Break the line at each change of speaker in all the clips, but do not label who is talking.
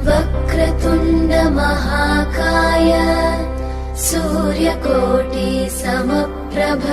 वक्रतुण्ड महाकाय सूर्यकोटि समप्रभ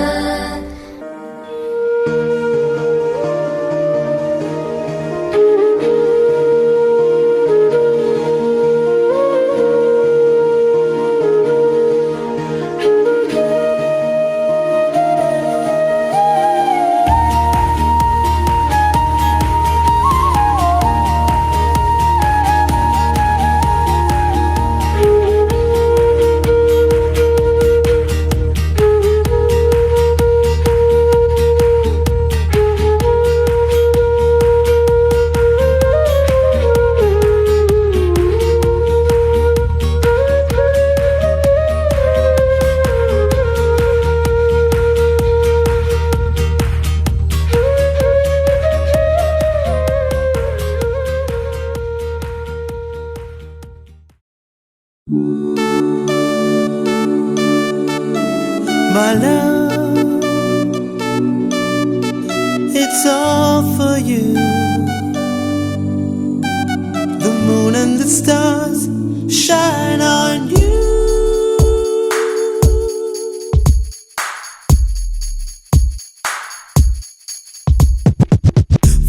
My love, it's all for you. The moon and the stars shine on you.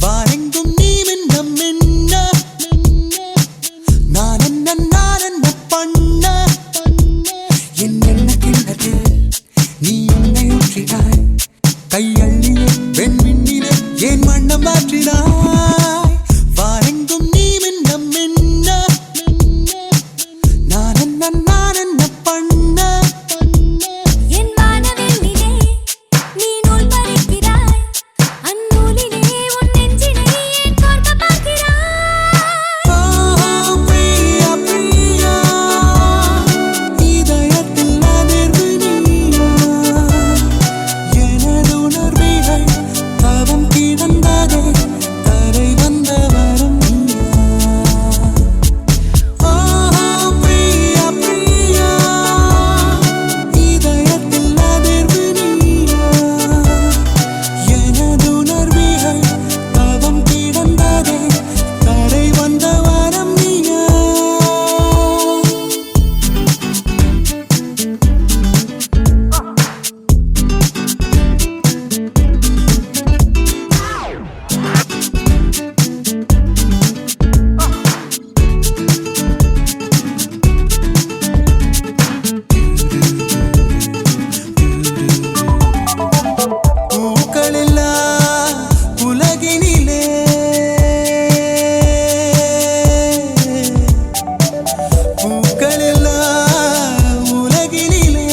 வாரெங்கும் நீ மின்ன மின்ன நான் என்ன பண்ண என்ன கிண்ணது நீ என்னை ஊற்றினாய் கையள்ளியே வெண்மின்னிலே ஏன் வண்ணம் மாற்றினாய் வாரெங்கும் நீ மின்ன மின்ன நான் என்ன பண்ண
என் வானவெண்ணிலே நீ நூல் பறிக்கிறாய் அந்நூலிலே உன் நெஞ்சினை ஏன் கோர்க்க பார்க்கிறாய்
பிரியா பிரியா இதயத்தில் அதிர்வு நீயா எனது உணர்வுகள் தவம் கிடந்ததே தரை வந்த வரும் பிரியா பிரியா இதயத்தில் அதிர்வு நீயா எனது உணர்வுகள் தவம் கிடந்ததே தரை வந்த வரம் நீயா பூக்களில்லா உலகினிலே பூக்களில்லா உலகினிலே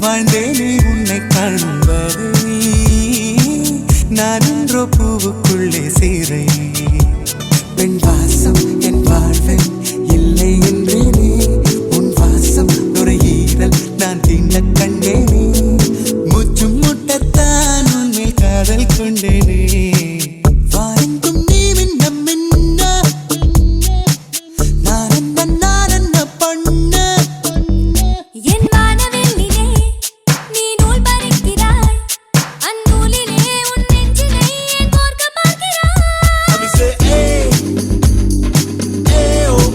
வாழ்ந்தேனே உன்னை காண்பது நான் என்றோ பூவுக்குள்ளே சேரை பெண் வாசம் என் வாழ்வில் இல்லை என்றேனே உன் வாசம் நுரையீரல் நான் தின்ன கண்டேனே முற்றும் முட்டத்தான் உன்மேல் காதல் கொண்டேனே வாரெங்கும் நீ மின்ன மின்ன நான் என்ன பண்ண
என் வானவெண்ணிலே நீ நூல் பறிக்கிறாய் அந்நூலிலே உன் நெஞ்சினை ஏன் கோர்க்க பார்க்கிறாய்
Let me say, hey, hey, oh,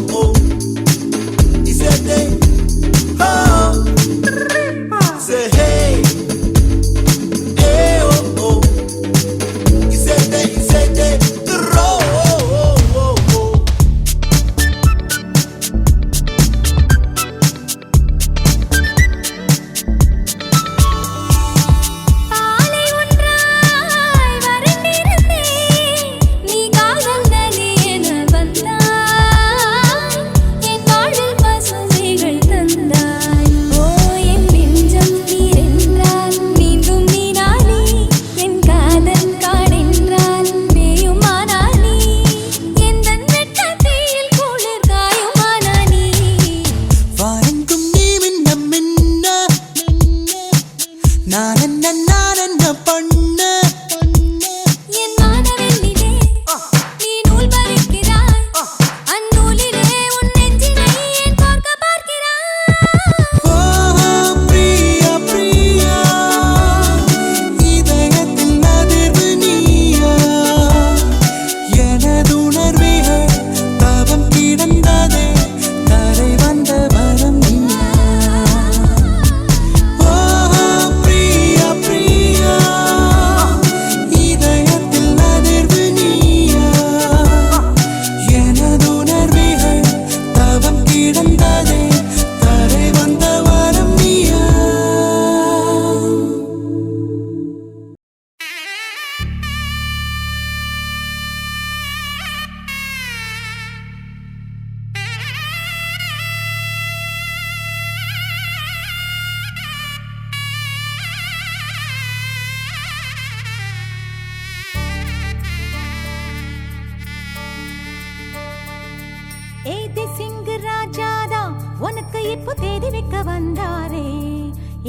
ஏதி சிங்கு ராஜாதா உனக்கு இப்போ தேதி வைக்க வந்தாரே.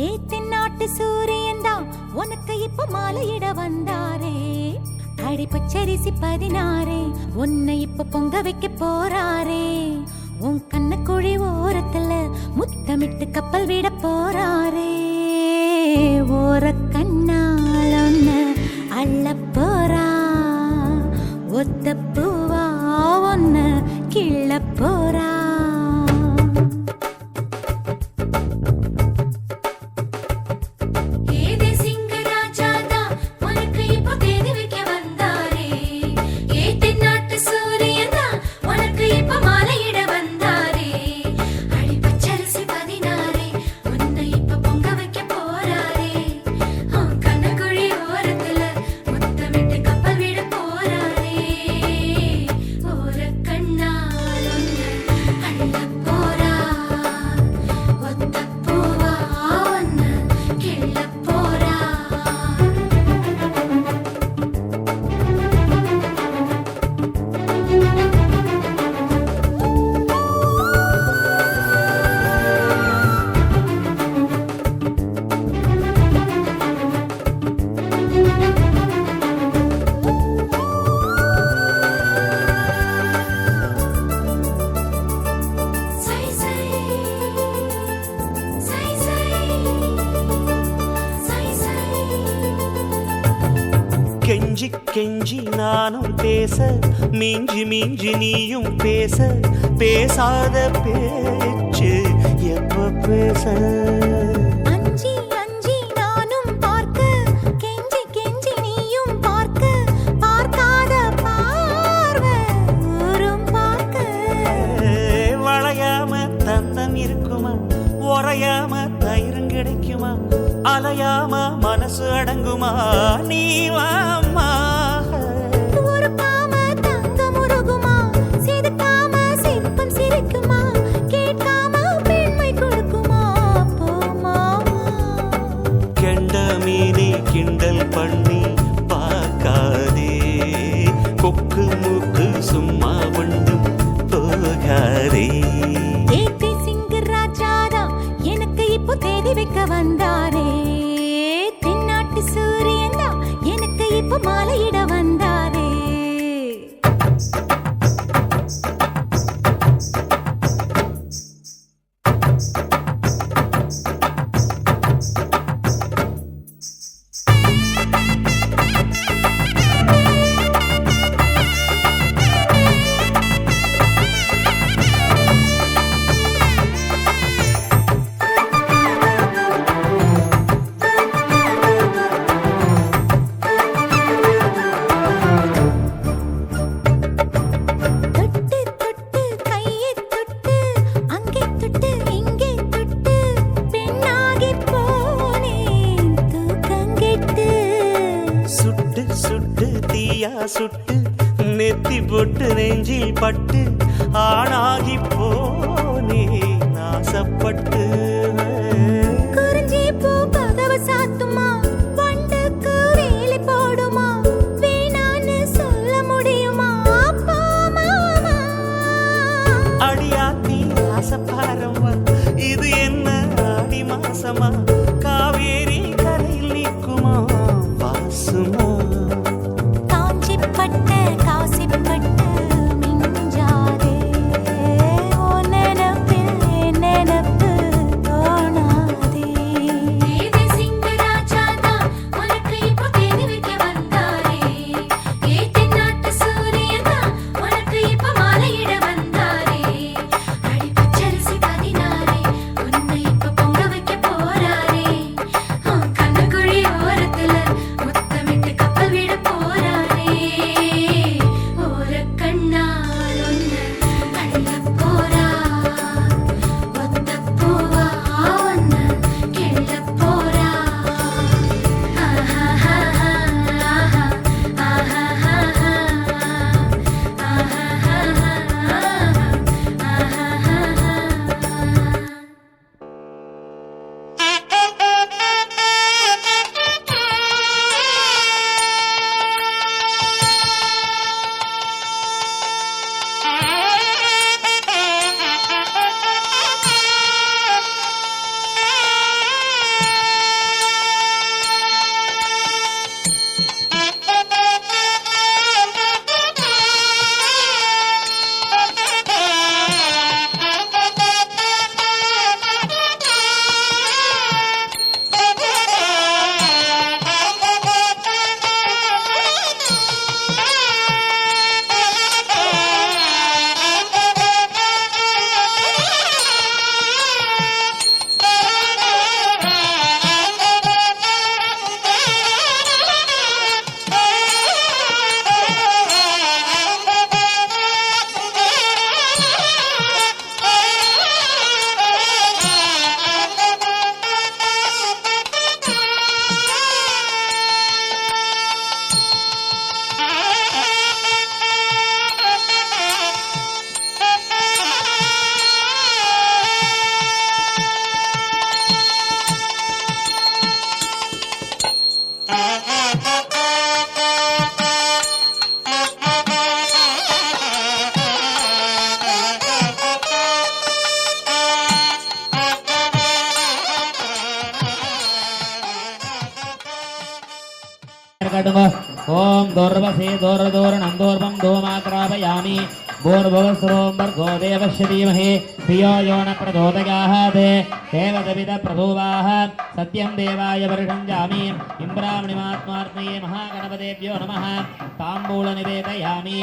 ஏ தென்னாட்டு சூரியன் தான் உனக்கு இப்போ மாலையிட வந்தாரே. அடி பச்சரிசி 16 உன்னை இப்போ பொங்க வைக்க போறாரே. உன் கண்ண குழி ஓரத்துல முத்தமிட்டு கப்பல் விட போறாரே. ஓர கண்ணால் ஒன்னு அள்ள போறா. ஒத்த பூவா ஒன்னு கிள்ள போறா.
கெஞ்சி கெஞ்சி நானும் பேச, மிஞ்சி மிஞ்சி நீயும் பேச, பேசாத பேச்சு எப்ப பேச.
அஞ்சி அஞ்சி நானும் பார்க்க, கெஞ்சி கெஞ்சி நீயும் பார்க்க, பார்க்காத பார்வை ஊரும் பார்க்க.
வளையாம தந்தம் இருக்குமா, உறையாம தயிரும் கிடைக்குமா, அலையாம மனசு அடங்குமா, நீ வாம்மா.
ஒரு பாம தங்கம் உருகுமா, சிரிக்காம சிற்பம் சிரிக்குமா, கேட்காம பெண்மை கொடுக்குமா, போமா.
கெண்ட மீனே கிண்டல் பண்ணி பார்க்காதே, கொக்கு மூக்கு சும்மா ஒன்றும் போகாதே.
ஏத்தி சிங்கு ராஜாதா எனக்கு இப்போ தேதி வைக்க வந்தாரே. தென்னாட்டு சூரியன் தான் எனக்கு இப்போ மாலையிட வந்தாரே.
சுட்டு நெத்தி போட்டு நெஞ்சில் பட்டு ஆணாகி போனே நாசப்பட்டு.
குறிஞ்சி பூ கதவு சாத்துமா, வண்டுக்கு வேலி போடுமா, வேணான்னு சொல்ல முடியுமா, போமா.
அடியாத்தி ஆசப்பாரம்மா, இது என்ன ஆடி மாசமா, காவேரி கரையில் நிற்குமா வாசுமா.
காஞ்சிப்பட்டு காசிப்பட்டு மிஞ்சாதே, ஓ நினப்பில் நினப்பு
காட்டுங்க. ஓம் துர்வசே தோர நந்தோர்வம் தோமாக்ராபயாமி. भूर्भुवस्रों भर्गो देवस्य धीमहि धियो यो न प्रचोदयात् देवदविद प्रसूवाः सत्यं देवाय परिषञ्जामि इन्द्रामणिमात्मार्पये महागणपतेभ्यो नमः ताम्बूलनिवेदयामि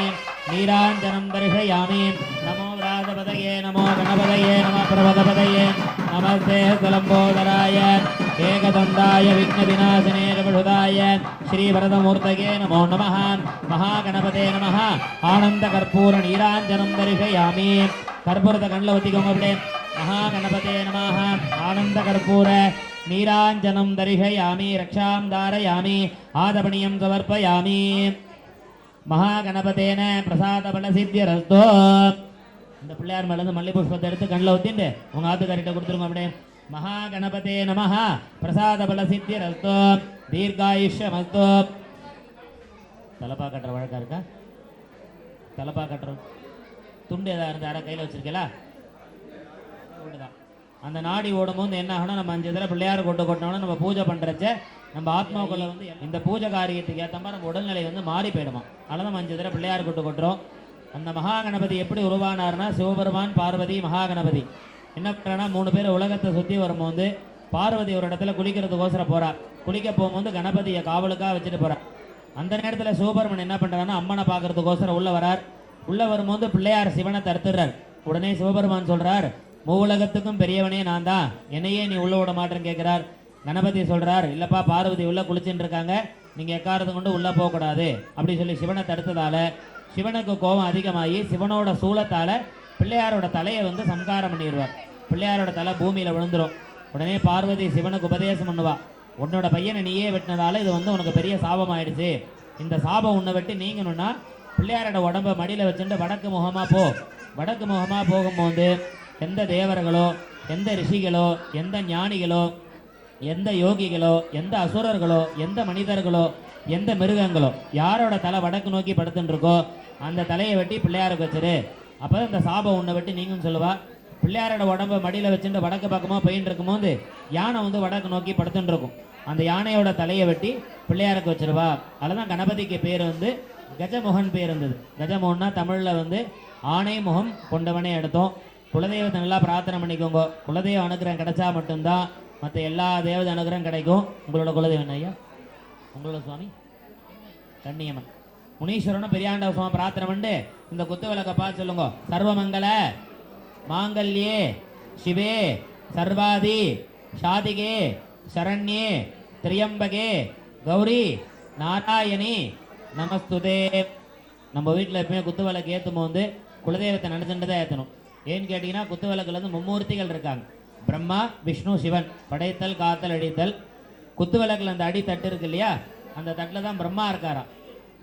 नीराञ्जनं दर्शयामि नमो व्राजपतये नमो गणपतये नमः प्रभदपतये नमस्ते स्वलम्बोदराय एकदन्ताय विघ्नविनाशिने विषुदाय श्रीवरदमूर्तये नमो नमः महागणपते नमः आनन्दकर्पूर नीराञ्जनं दर्शयामि कर्पूरद कण्णिल ओत्तिकोंगे महागणपते नमः आनन्दकर्पूर नीराञ्जनं दर्शयामि रक्षां धारयामि आदपणीयं समर्पयामि महागणपतेन प्रसादफलसिद्ध्यरस्तु இந்த பிள்ளையார் மேல இருந்து மல்லி புஷ்பத்தை எடுத்து கண்ணில் ஊத்திட்டு உங்க ஆத்துக்காரிட்ட கொடுத்துருங்க. அப்படியே மகாகணபதே நமஹ பிரசாத பல சித்திரஸ்து தீர்காயுஷ்யமஸ்து. தலப்பா கட்டுற வழக்கா இருக்கா? தலப்பா கட்டுற துண்டு ஏதாவது இருந்து யாரா கையில் வச்சிருக்கீங்களா? துண்டுதான். அந்த நாடி ஓடும்போது என்ன ஆகணும், நம்ம 5 தடவை பிள்ளையார் கொட்டோம்னா நம்ம பூஜை பண்றச்ச நம்ம ஆத்மாவுக்குள்ள வந்து இந்த பூஜை காரியத்துக்கு ஏற்ற மாதிரி நம்ம உடல்நிலை வந்து மாறி போயிடுமா. அதனால நம்ம 5 தடவை பிள்ளையார் கொட்டுறோம். அந்த மகாகணபதி எப்படி உருவானார்னா, சிவபெருமான் பார்வதி மகாகணபதி என்ன பண்ணுறா, 3 பேர் உலகத்தை சுற்றி வரும்போது பார்வதி ஒரு இடத்துல குளிக்கிறதுக்கோசரம் போறா. குளிக்க போகும்போது கணபதியை காவலுக்காக வச்சுட்டு போறா. அந்த நேரத்தில் சிவபெருமன் என்ன பண்ணுறான்னா, அம்மனை பார்க்கறதுக்கோசரம் உள்ள வரார். உள்ள வரும்போது பிள்ளையார் சிவனை தடுத்துடுறார். உடனே சிவபெருமான் சொல்றார், மூவுலகத்துக்கும் பெரியவனே நான் தான், என்னையே நீ உள்ள விட மாட்டேன்னு கேட்கிறார். கணபதி சொல்றார், இல்லப்பா பார்வதி உள்ள குளிச்சுட்டு இருக்காங்க, நீங்க எக்காரத்தை கொண்டு உள்ள போகக்கூடாது அப்படி சொல்லி சிவனை தடுத்ததால சிவனுக்கு கோபம் அதிகமாகி சிவனோட சூலத்தால பிள்ளையாரோட தலையை வந்து சம்காரம் பண்ணிடுவார். பிள்ளையாரோட தலை பூமியில விழுந்துரும். உடனே பார்வதி சிவனுக்கு உபதேசம் பண்ணுவா, உன்னோட பையனை நீயே வெட்டினதால இது வந்து உனக்கு பெரிய சாபம் ஆயிடுச்சு. இந்த சாபம் உன்னை வெட்டி நீங்கணும்னா பிள்ளையாரோட உடம்ப மடியில வச்சுட்டு வடக்கு முகமா போ. வடக்கு முகமா போகும்போது எந்த தேவர்களோ எந்த ரிஷிகளோ எந்த ஞானிகளோ எந்த யோகிகளோ எந்த அசுரர்களோ எந்த மனிதர்களோ எந்த மிருகங்களோ யாரோட தலை வடக்கு நோக்கி படுத்துட்டு இருக்கோ அந்த தலையை வெட்டி பிள்ளையாருக்கு வச்சிரு. அப்போ இந்த சாபம் உன்னை வெட்டி நீங்கன்னு சொல்லுவா. பிள்ளையாரோட உடம்ப மடியில் வச்சுட்டு வடக்கு பக்கமாக போயின்னு இருக்கும்போது யானை வந்து வடக்கு நோக்கி படுத்துட்டு இருக்கும். அந்த யானையோட தலையை வெட்டி பிள்ளையாருக்கு வச்சிருவா. அதுதான் கணபதிக்கு பேர் வந்து கஜமுகன் பேர் இருந்தது. கஜமுகன்னா தமிழில் வந்து ஆணை முகம் கொண்டவனே எடுத்தோம். குலதெய்வத்தை நல்லா பிரார்த்தனை பண்ணிக்கோங்க. குலதெய்வ அனுகிரகம் கிடைச்சா மட்டும்தான் மற்ற எல்லா தேவதை அனுகிரகம் கிடைக்கும். உங்களோட குலதெய்வம் ஐயா? உங்களோட சுவாமி கண்ணியம்மன் முனீஸ்வரனும் பெரியாண்ட சுவாமி பிரார்த்தனை பண்ணி இந்த குத்து விளக்க பார்த்து சொல்லுங்க. சர்வமங்கல மாங்கல்யே சிவே சர்வாதி ஷாதிகே சரண்யே திரியம்பகே கௌரி நாராயணி நமஸ்துதே. நம்ம வீட்டில் எப்பயுமே குத்து விளக்கு ஏற்றும் போது குலதெய்வத்தை நினைச்சுட்டு தான் ஏற்றணும். ஏன்னு கேட்டிங்கன்னா குத்து விளக்குல வந்து மும்மூர்த்திகள் இருக்காங்க. பிரம்மா விஷ்ணு சிவன், படைத்தல் காத்தல் அடித்தல். குத்து விளக்குல அந்த அடி தட்டு இருக்கு இல்லையா, அந்த தட்டில் தான் பிரம்மா இருக்காராம்.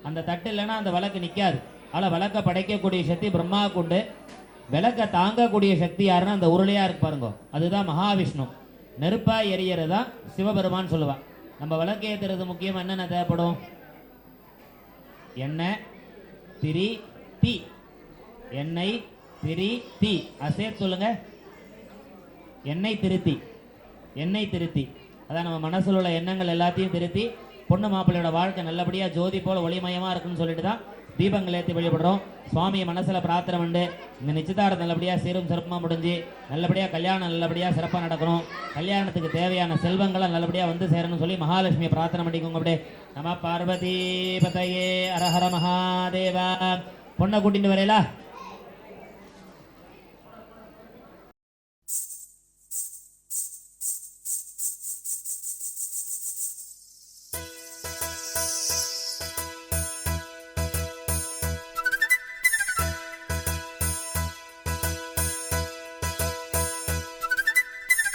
அந்த தட்டு இல்லைன்னா அந்த விளக்கு நிற்காது. அதில் விளக்கை படைக்கக்கூடிய சக்தி பிரம்மாவுக்கு உண்டு. விளக்கை தாங்கக்கூடிய சக்தி யாருன்னா அந்த உருளையா இருக்கு பாருங்க, அதுதான் மகாவிஷ்ணு. நெருப்பா எரியறது தான் சிவபெருமான் சொல்லுவான். நம்ம விளக்கு ஏற்றுறது முக்கியம். என்னென்ன தேவைப்படும்? எண்ணெய், திரி, தீ. எண்ணெய், திரி, தீ. அசேத் சொல்லுங்க. எண்ணெய் திருத்தி, எண்ணெய் திருத்தி. அதான் நம்ம மனசில் உள்ள எண்ணங்கள் எல்லாத்தையும் திருத்தி பொண்ணு மாப்பிள்ளையோட வாழ்க்கை நல்லபடியாக ஜோதி போல் ஒளிமயமாக இருக்குன்னு சொல்லிட்டு தான் தீபங்கள் ஏற்றி வழிபடுறோம். சுவாமியை மனசில் பிரார்த்தனை பண்ணு. இந்த நிச்சயதார்த்தம் நல்லபடியாக சீரும் சிறப்புமாக முடிஞ்சு நல்லபடியாக கல்யாணம் நல்லபடியாக சிறப்பாக நடக்கணும். கல்யாணத்துக்கு தேவையான செல்வங்களை நல்லபடியாக வந்து சேரணும்னு சொல்லி மகாலட்சுமியை பிரார்த்தனை பண்ணிக்கோங்க. அப்படியே நம பார்வதி பதையே அரஹர மகாதேவா. பொண்ணை கூட்டிட்டு வரையலா?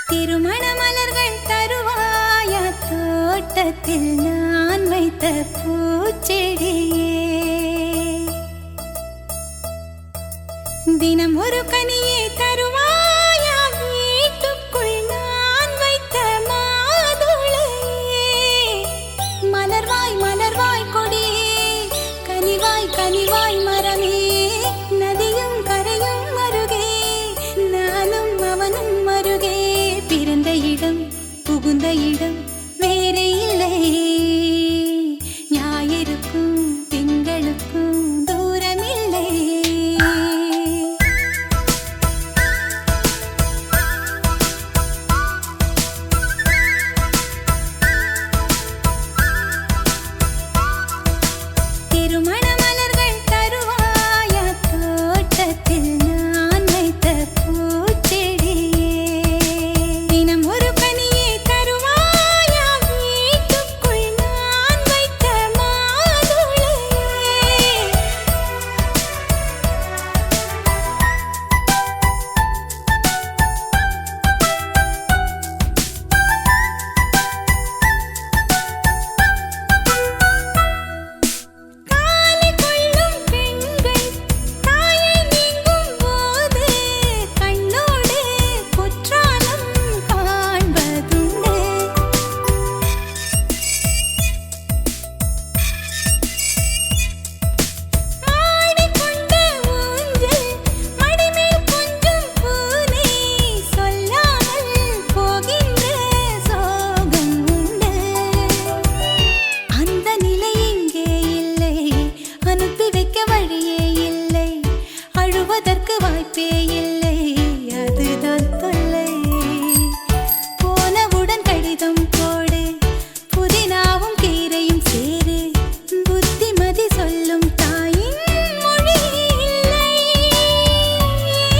திருமண மலர்கள் தருவாய தோட்டத்தில் நான் வைத்த பூச்செடியே, தினம் ஒரு கனியே தருவாய வீட்டுக்குள் நான் வைத்த மாதுளையே. மலர்வாய் மலர்வாய் கொடியே, கனிவாய் கனிவாய் மரமே, நதியும் கரையும் அருகே நானும் அவனும் அருகே. பிறந்த இடம் புகுந்த இடம் வேறு இல்லை, ஞான வாழ்க்கை இல்லை, அதுதான் தொல்லை. போனவுடன் கடிதம் போடு, புதினாவும் கீரையும் சேரு, புத்திமதி சொல்லும் தாயின் மொழி இல்லை.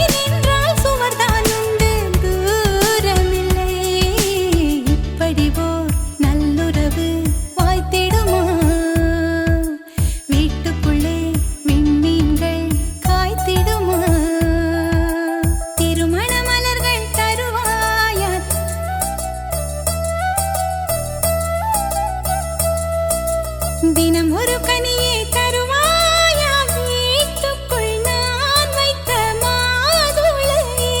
ஏனென்றால் சுவர்தான் உண்டு, தூரமில்லை. இப்படி ஓர் நல்லுறவு வாய்த்திடுமா? வீட்டுக்குள்ளே விண்மீன்கள் காய்த்திடுமா? திருமண மலர்கள் தருவாயா? தினம் ஒரு கனியை தருவாயா? வீட்டுக்குள் நான் வைத்த மாதுளையே.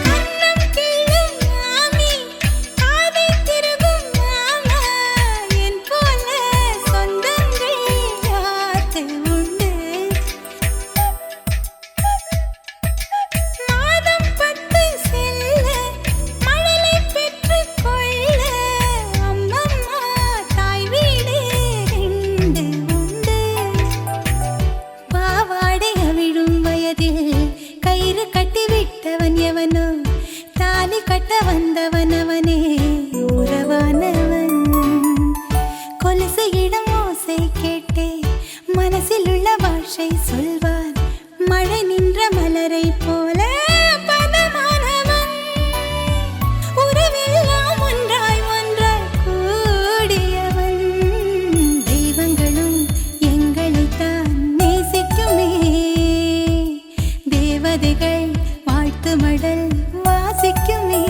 கண்ணம் கிள்ளும் மாமி, காதை திருகும் மாமா, என் போல சொந்தங்கள் யாருக்கு உண்டு? மாதம் 10 செல்ல, மழலை பெற்றுக் கொள்ள, அம்மம்மா தாய் வீடு 2 உண்டு. பாவாடை அவிழும் வயதில் கயிறு கட்டிவிட்டவன் எவனோ, தாலி கட்ட வந்தவன் அவனே உறவானவன். கொலுசு இடம் ஓசை கேட்டே மனசில் உள்ள பாஷை சொல்வான். மழை நின்ற மலரை போல பதமானவன். உறவெல்லாம் ஒன்றாய் ஒன்றாய் கூடியவன். தெய்வங்களும் எங்களைத்தான் நேசிக்குமே, தேவதைகள் வாழ்த்து மடல் வாசிக்குமே.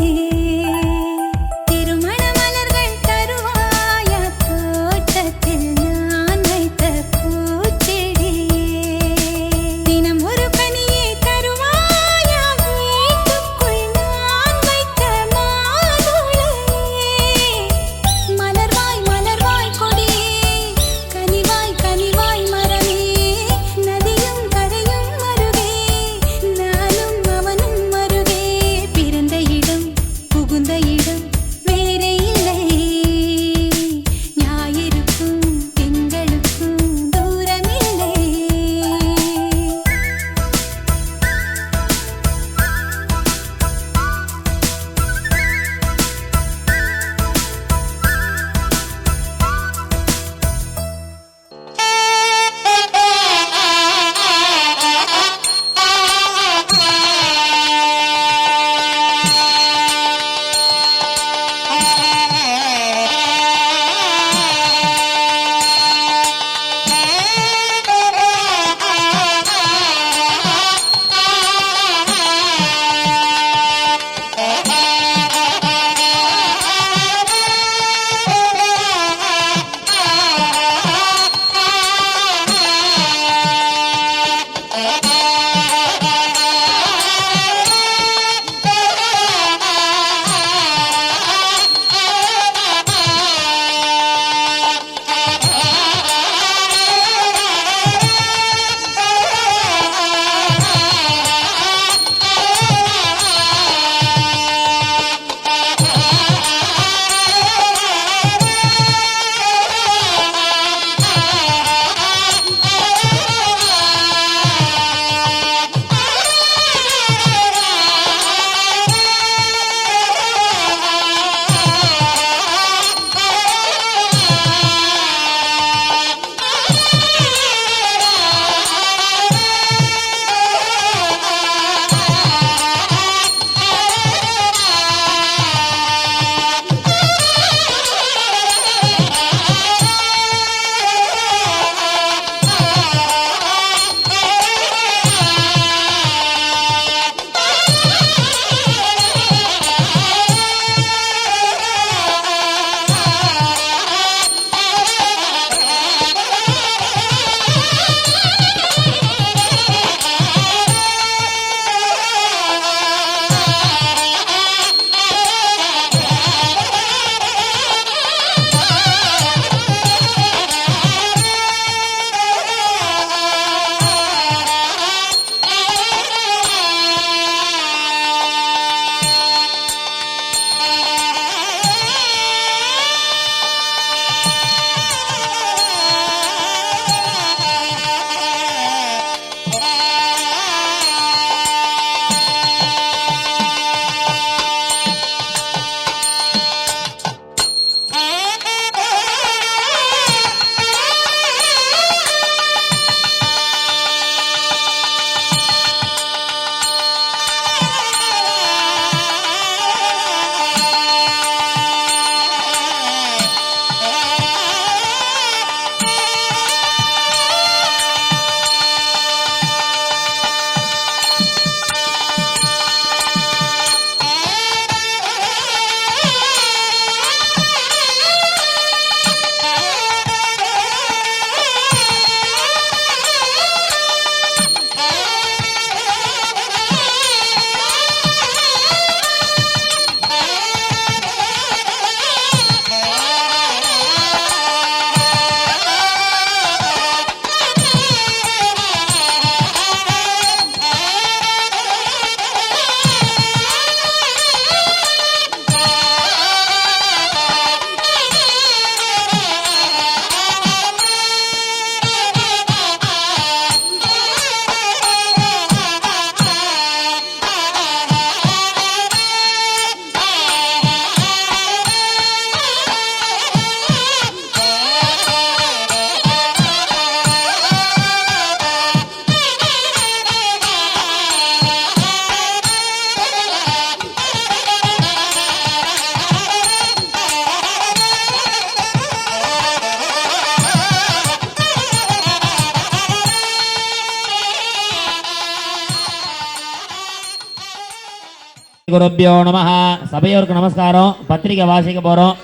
குருப்யோ நமஹ. சபையோருக்கு நமஸ்காரம். பத்திரிகை வாசிக்க போறோம்.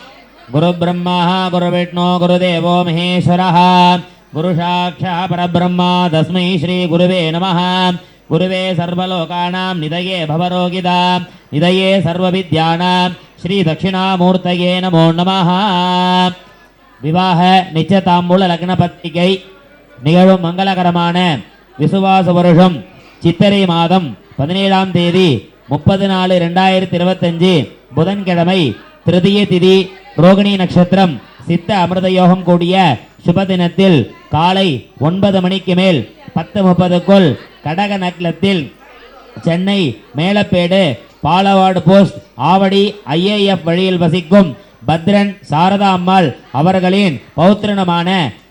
குரு பிரம்மா குரு விஷ்ணு குரு தேவோ மகேஸ்வரः குரு சாட்சாத் பரபிரம்மா தஸ்மை ஸ்ரீ குருவே நமஹ. குருவே சர்வலோகானாம் நிதயே பவரோகிதாம் நிதயே சர்வவித்யானாம் ஸ்ரீ தட்சிணாமூர்த்தயே நமோ நமஹ. விவாக நிச்சயதாம்பூல லக்ன பத்திரிகை நிகழும் மங்களகரமான விசுவாச வருஷம் சித்திரை மாதம் 17ஆம் தேதி 30/4/2025 புதன்கிழமை திருதிய திதி ரோகிணி நட்சத்திரம் சித்த அமிர்த யோகம் கூடிய சுப தினத்தில் காலை 9 மணிக்கு மேல் 10:30க்குள் கடக நக்லத்தில் சென்னை மேலப்பேடு பாலவாடு போஸ்ட் ஆவடி IAF வழியில் வசிக்கும் பத்ரன் சாரதா அம்மாள் அவர்களின் பௌத்திரனமான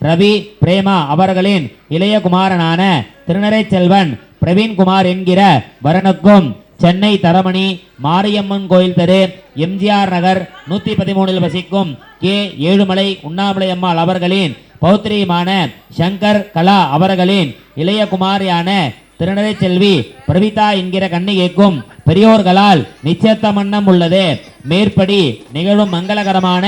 ரவி பிரேமா அவர்களின் இளைய குமாரனான திருநரை செல்வன் பிரவீன்குமார் என்கிற வரனுக்கும் சென்னை தரமணி மாரியம்மன் கோயில் தெரு MGR நகர் 113 வசிக்கும் கே ஏழுமலை உண்ணாமலை அம்மாள் அவர்களின் பௌத்திரியுமான சங்கர் கலா அவர்களின் இளைய குமாரியான திருநரை செல்வி பிரவிதா என்கிற கன்னிகைக்கும் பெரியோர்களால் நிச்சயத்தமன்னம் உள்ளது. மேற்படி நிகழும் மங்களகரமான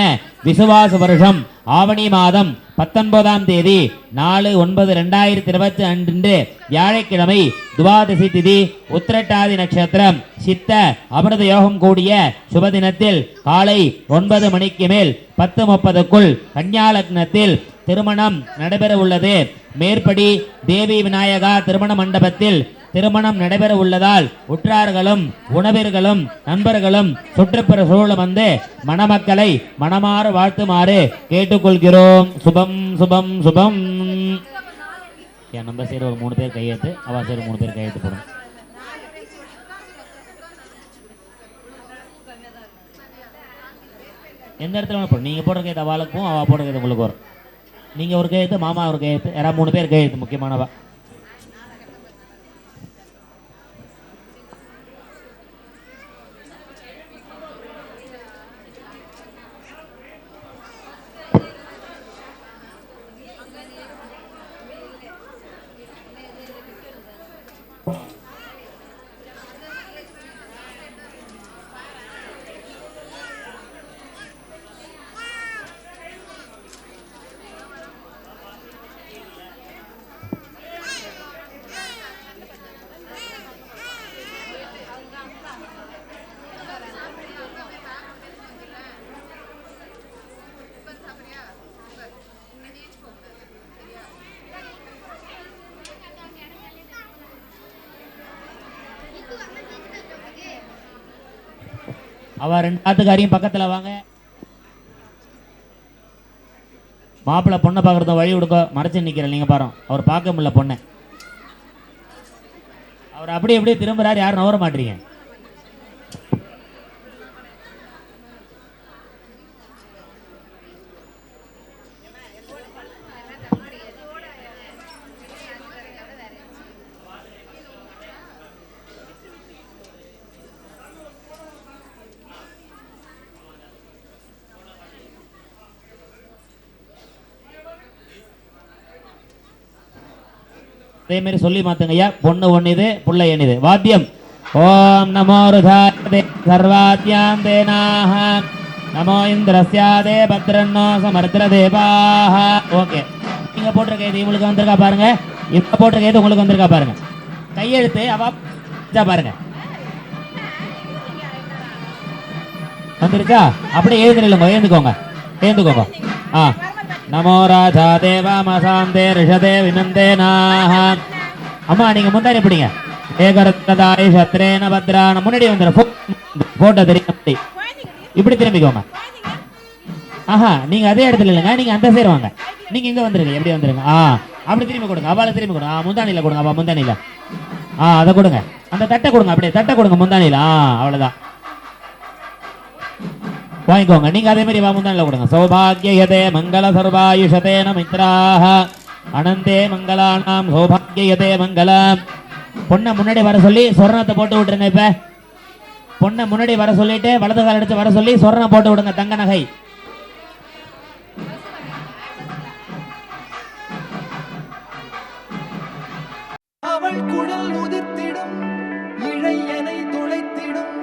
விசுவாச வருஷம் ஆவணி மாதம் 19ஆம் தேதி 4/9/2022 அன்று வியாழக்கிழமை துவாதசி திதி உத்திரட்டாதி நட்சத்திரம் சித்த அமிர்த யோகம் கூடிய சுபதினத்தில் காலை 9 மணிக்கு மேல் 10:30க்குள் கன்யா லக்னத்தில் திருமணம் நடைபெற உள்ளது. மேற்படி தேவி விநாயகா திருமண மண்டபத்தில் திருமணம் நடைபெற உள்ளதால் உற்றார்களும் உணவிர்களும் நண்பர்களும் சுற்றுப்புற சூழலும் வந்து மணமக்களை மனமாறு வாழ்த்துமாறு கேட்டுக்கொள்கிறோம். சுபம் சுபம் சுபம். நம்ம சைடு ஒரு 3 பேர் கையெழுத்து, அவா சைடு 3 பேர் கையெழுத்து போடும். எந்த இடத்துல போடும்? நீங்க போடுற கையெழுத்து அவளுக்கும், அவா போடுற கையெழுத்து உங்களுக்கு வரும். நீங்க ஒரு கையெழுத்து, மாமா ஒரு கையெழுத்து, யாராவது 3 பேர் கையெழுத்து முக்கியமானவா. அவ 2 ஆத்துக்காரியும் பக்கத்துல வாங்க. மாப்பிள்ள பொண்ணை பார்க்கறத வழி விடுக்க மறைச்சு நிக்கிற நீங்க பாரு. அவர் பார்க்க முடியல பொண்ணை. அவர் அப்படியே திரும்புறாரு, யாரும் நவர மாட்டீங்க. அதே மாதிரி சொல்லி மாத்துங்கய்யா. பொண்ணு ஒண்ணுது புள்ள எண்ணுது. வாத்தியம். ஓம் நமோ ருதாதே சர்வாத்யாம் தேனாஹ நமோ இந்திரஸ்யாதே பத்ரன்னோ சமர்த்திர தேவாஹ. ஓகே, நீங்க போட்டுற கைது உங்களுக்கு வந்திருக்கா பாருங்க. இப்ப போட்டுற கைது உங்களுக்கு வந்திருக்கா பாருங்க. கையெழுத்து அவா பாருங்க வந்துருச்சா? அப்படியே எழுந்துருங்க, எழுந்துக்கோங்க. நமோ ராஜா தேவா மசாந்தே ரிஷதே வினந்தேனாஹ. அம்மா நீங்க முந்தாரி பிடிங்க. ஏகரத்னதாய் சத்ரேன பத்ரான. முன்னாடி வந்துடும் போட்டோ தெரியும். இப்படி திரும்பிக்கோங்க. ஆஹா, நீங்க அதே இடத்துல இல்லைங்க, நீங்க அந்த சைடு வாங்க. நீங்க இங்க வந்துருங்க, எப்படி வந்துருங்க. அப்படி திரும்பி கொடுங்க. அவளை திரும்பி கொடுங்க. முந்தானில கொடுங்க. அவ முந்தானில அதை கொடுங்க. அந்த தட்டை கொடுங்க. அப்படியே தட்டை கொடுங்க முந்தானில. அவ்வளவுதான், வாங்கிக்கோங்க. நீங்க அதே மாதிரி முந்தானில கொடுங்க. சௌபாகியதே மங்கள சர்வாயுஷதேன மித்ராஹ அனந்தே மங்களானாம் சௌபாகியதே மங்களம். பொண்ணை முன்னாடி வர சொல்லி சொர்ணத்தை போட்டு விட்டுருங்க. இப்ப பொண்ணை முன்னாடி வர சொல்லிட்டு வலது கால் அடிச்சு வர சொல்லி சொர்ணம் போட்டு விடுங்க. தங்க நகை.
அவள் குழல் உதிர்த்திடும் இழையனை துளைத்திடும்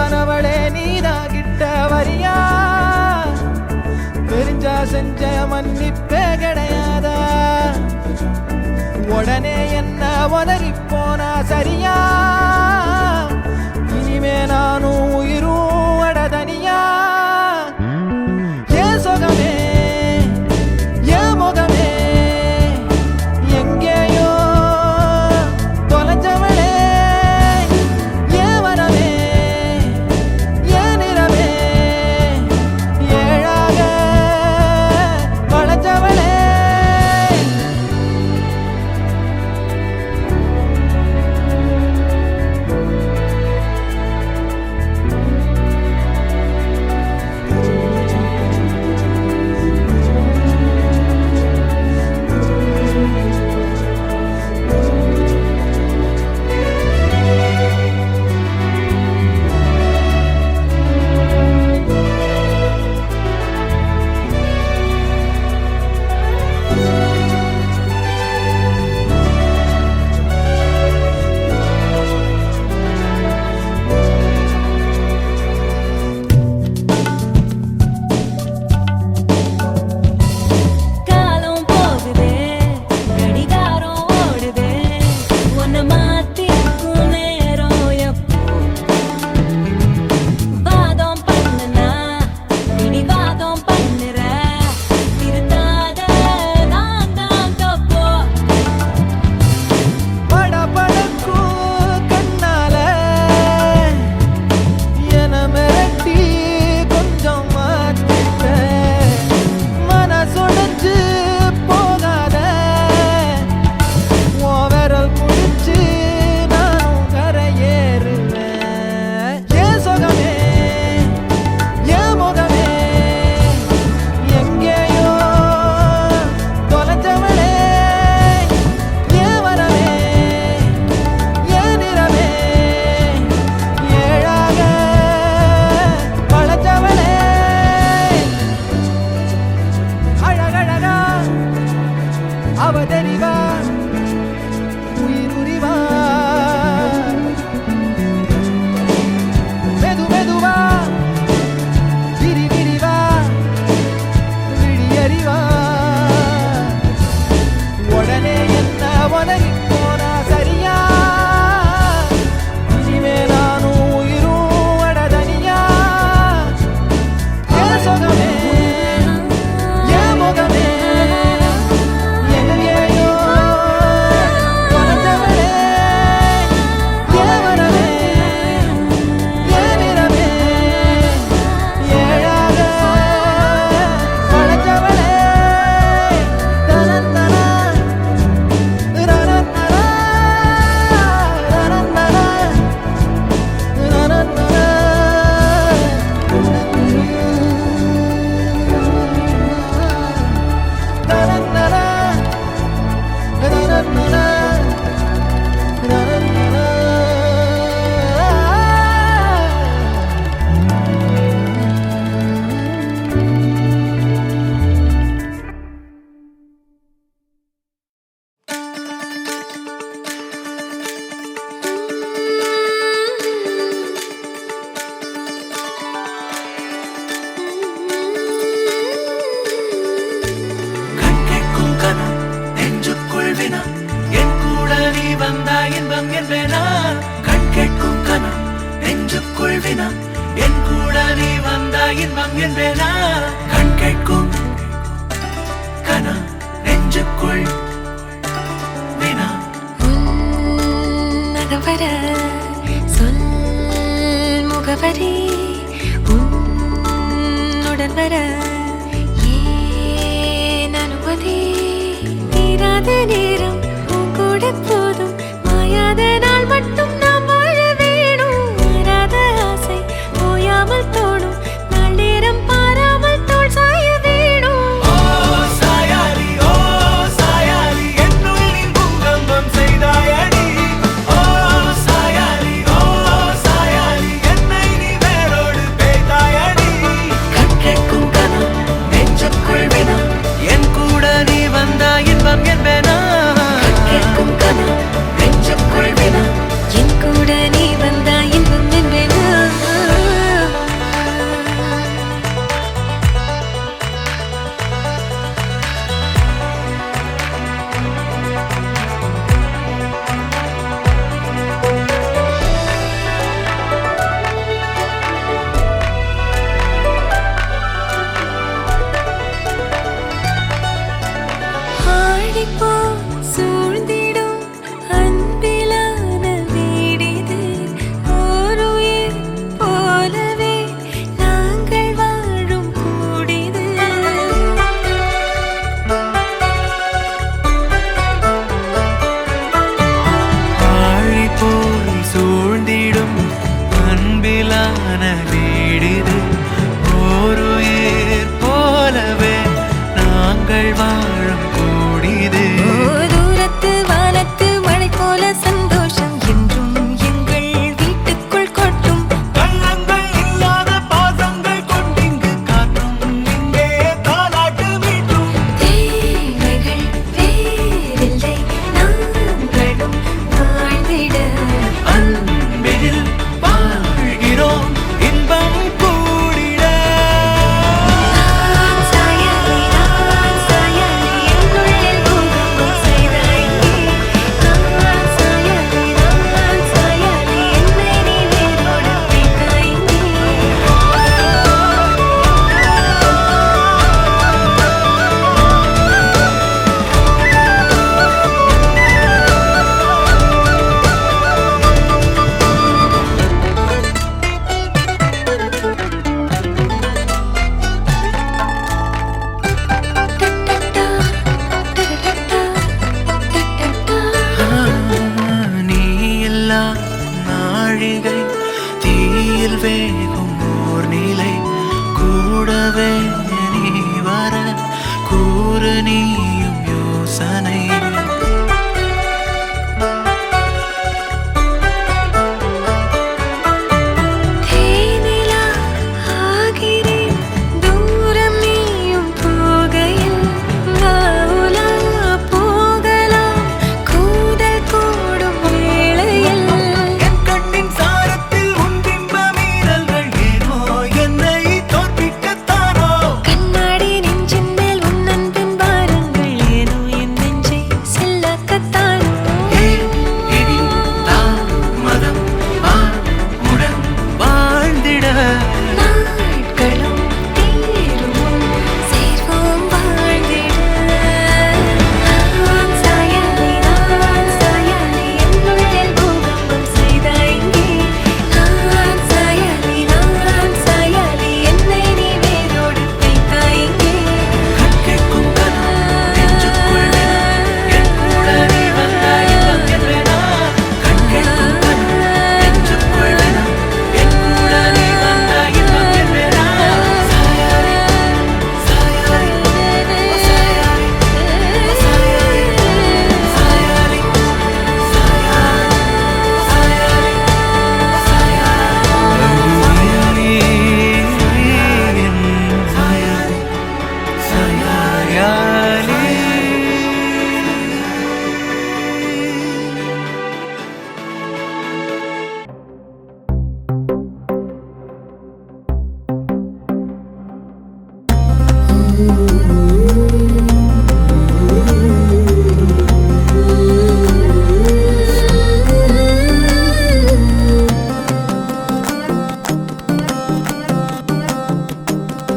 அழகானவளே நீதான் கிட்ட வரியா தெரிஞ்சா செஞ்ச மன்னிப்பே கிடையாதா உடனே என்ன உதறி போனா சரியா இனிமே நானும் உயிரும் அடதனியா ஏன் சொகமே ஏன் முகமே எங்கேயோ தொலைஞ்சவளே ஏன் வரவே ஏன் நிறவே ஏழாக வளைஞ்சவளே
காலம் போகுதே கடிகாரம் ஓடுதே உன்னை மாத்திக்கும் நேரம் எப்போ வாதம் பண்ணுனா பிடிவாதம் பண்ணுற திருத்தாத நான் தான் தப்போ
படபடக்கும் கண்ணால என மிரட்டி கொஞ்சம் மாத்திட்ட மனசுடைஞ்சு போகாத உன் விரல் பிடிச்சு நானும் கரையேறுவேன் ஏன் சொகமே ஏன் முகமே எங்கேயோ தொலைஞ்சவளே ஏன் வரவே ஏன் நிறவே ஏழாக வளைஞ்சவளே அழகழகா அவ தெரிவா உயிருரிவா மெது மெதுவா விரி விரிவா விழியறிவா உடனே என்ன உதறி போனா சரியா இனிமே நானும் உயிரும் அடதனியா ஏன் சொகமே ஏன் முகமே எங்கேயோ தொலைஞ்சவளே ஏன் வரவே ஏன் நிறவே ஏழாக வளைஞ்சவளே தனத்தனா ரனத்தனா ரனத்தனா ரனத்தனா ரனத்தனா ரனத்தனா
கண்கேட்கும் கனம் நெஞ்சுக்குள் வினா என் கூட நீ வந்தா இன்பம் என்பேனா கண்கேட்கும் கனம் நெஞ்சுக்குள் வினா என் கூட நீ வந்தா இன்பம் என்பேனா கண்கேட்கும் கனம் நெஞ்சுக்குள் வினா
நகவர சொல் முகவரி உன்னுடன் வர ஏன் அனுமதி தீராத நேரம் உன் கூட போதும் மாயாத நாள் மட்டும் நாம் வாழ வேணும் மாறாத ஆசை ஓயாமல் தோணும் நாள் நேரம் பாராமல் தோள் சாய வேணும்
ஓ சாயாலி என்னுள் நீ பூகம்பம் செய்தாயடி ஓ சாயாலி என்னை நீ வேரோடு பேய்த்தாயடி கண்கேட்கும் கனம் நெஞ்சுக்குள் வினா என் கூட நீ வந்தா இன்பம் என்பேனா கண்கேட்கும் கனம் நெஞ்சுக்குள் வினா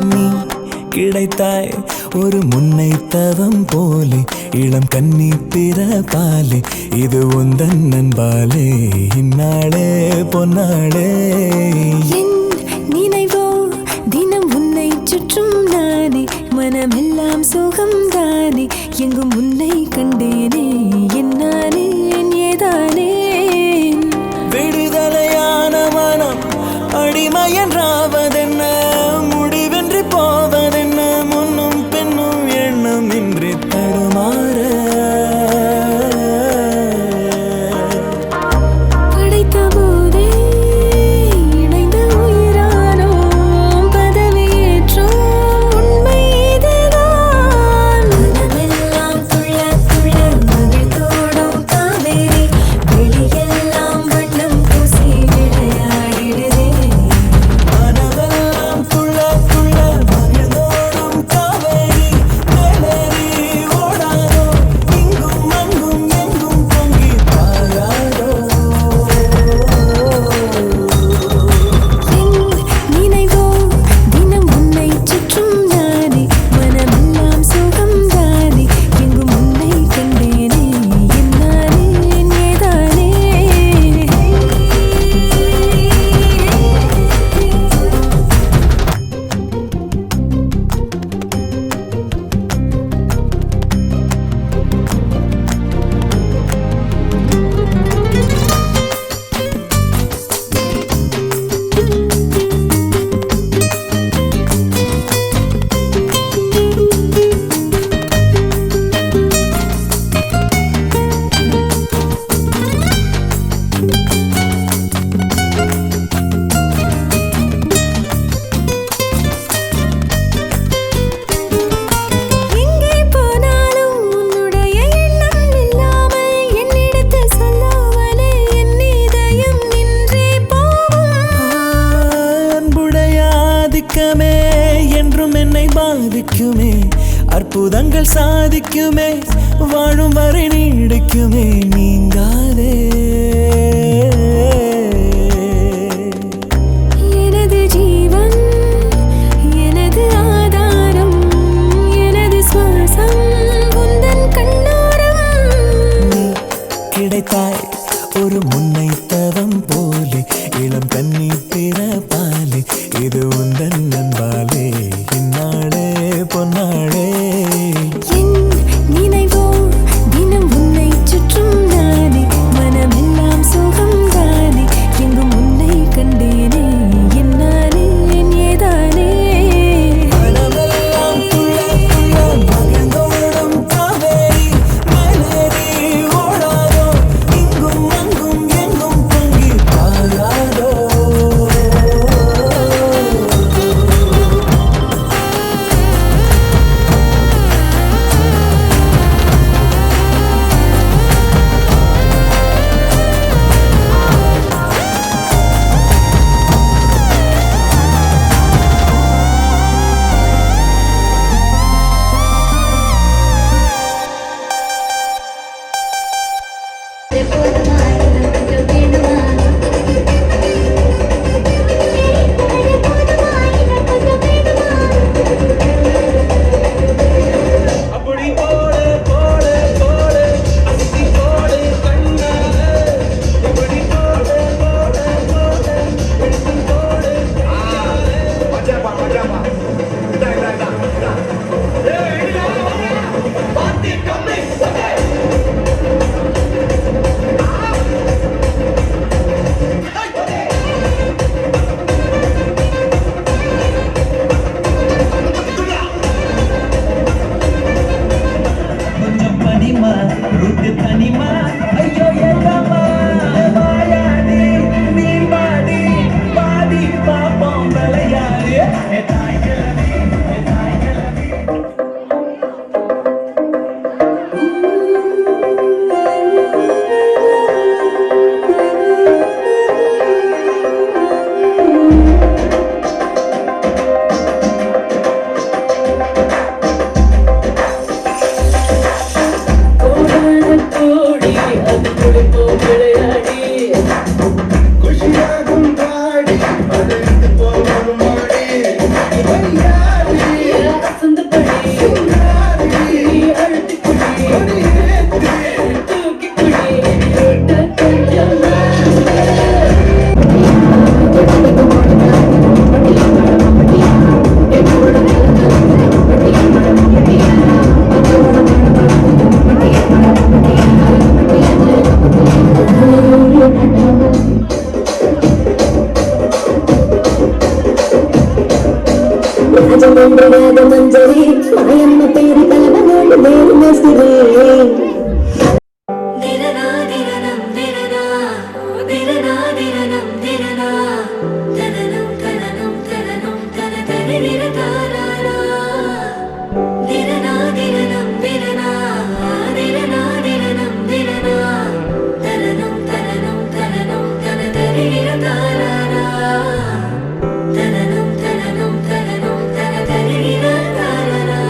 நீ கிடைத்தாய் ஒரு முன்னை தவம் போலே இளம் கன்னி பிறப்பாலே இது உந்தன் நண்பாலே இந்நாளே பொன்னாளே
என் நினைவோ தினம் உன்னை சுற்றும் நானே மனமெல்லாம் சுகம்தானே எங்கும் உன்னை கண்டேனே என்னானே ஏதானே
விடுதலையான மனம் அடிமை என்றாவதென்ன முடிவென்று போவதென்ன முன்னும் பின்னும் எண்ணம் இன்றி தடுமாற
படைத்த போதே இணைந்த உயிரானோம் பதவியேற்றோம் உண்மை இதுதான் மனமெல்லாம் துள்ள துள்ள மகிழ்ந்தோடும் காவேரி வெளியெல்லாம் வண்ணம் பூசி விளையாடிடுதே
மனமெல்லாம் துள்ள துள்ள மகிழ்ந்தோடும் காவேரி மேலேறி ஓடாதோ இங்கும் அங்கும் எங்கும் பொங்கி பாயாதோ
என் நினைவோ தினம் உன்னை சுற்றும் நானே மனமெல்லாம் சுகம்தானே எங்கும் உன்னை கண்டேனே என்னானே ஏதானே எங்கே போனாலும் உன்னுடைய எண்ணம் இல்லாமல் என்னிடத்தில் சொல்லாமலே என் இதயம் நின்றே போகும்
அன்புடைய ஆதிக்கமே என்றும் என்னை பாதிக்குமே அற்புதங்கள் சாதிக்குமே வாழும் வரை நீடிக்குமே நீங்காதே
எனது ஜீவன் எனது ஆதாரம் எனது சுவாசம் உந்தன் கண்ணோரம்
நீ கிடைத்தாய் ஒரு முன்னை தவம் போலே இளம் கன்னி பிறப்பாலே இது உந்தன் நண்பாலே இந்நாளே பொன்னாளே
என் நினைவோ தினம் உன்னை சுற்றும் நானே மனமெல்லாம்
ಮಂಜರಿ ಮಾಯಮ್ಮ ಪೇರಿ ಕಲಬಗೋಡು ಬೇರು ಮೆಸ್ತಿವೆ
ದಿರನಾ ದಿರನಂ ದಿರನಾ ದಿರನಾ ದಿರನಂ ದಿರನಾ ತನನಂ ತನನಂ ತನನಂ ತನ ತರಿರಿರ ತಾರಾರಾ ದಿರನಾ ದಿರನಂ ದಿರನಾ ದಿರನಾ ದಿರನಂ ದಿರನಾ ತನನಂ ತನನಂ ತನನಂ ತನ ತರಿರಿರ ತಾರಾರಾ ತನನಂ ತನನಂ ತನನಂ ತನ ತರಿರಿರ ತಾರಾರಾ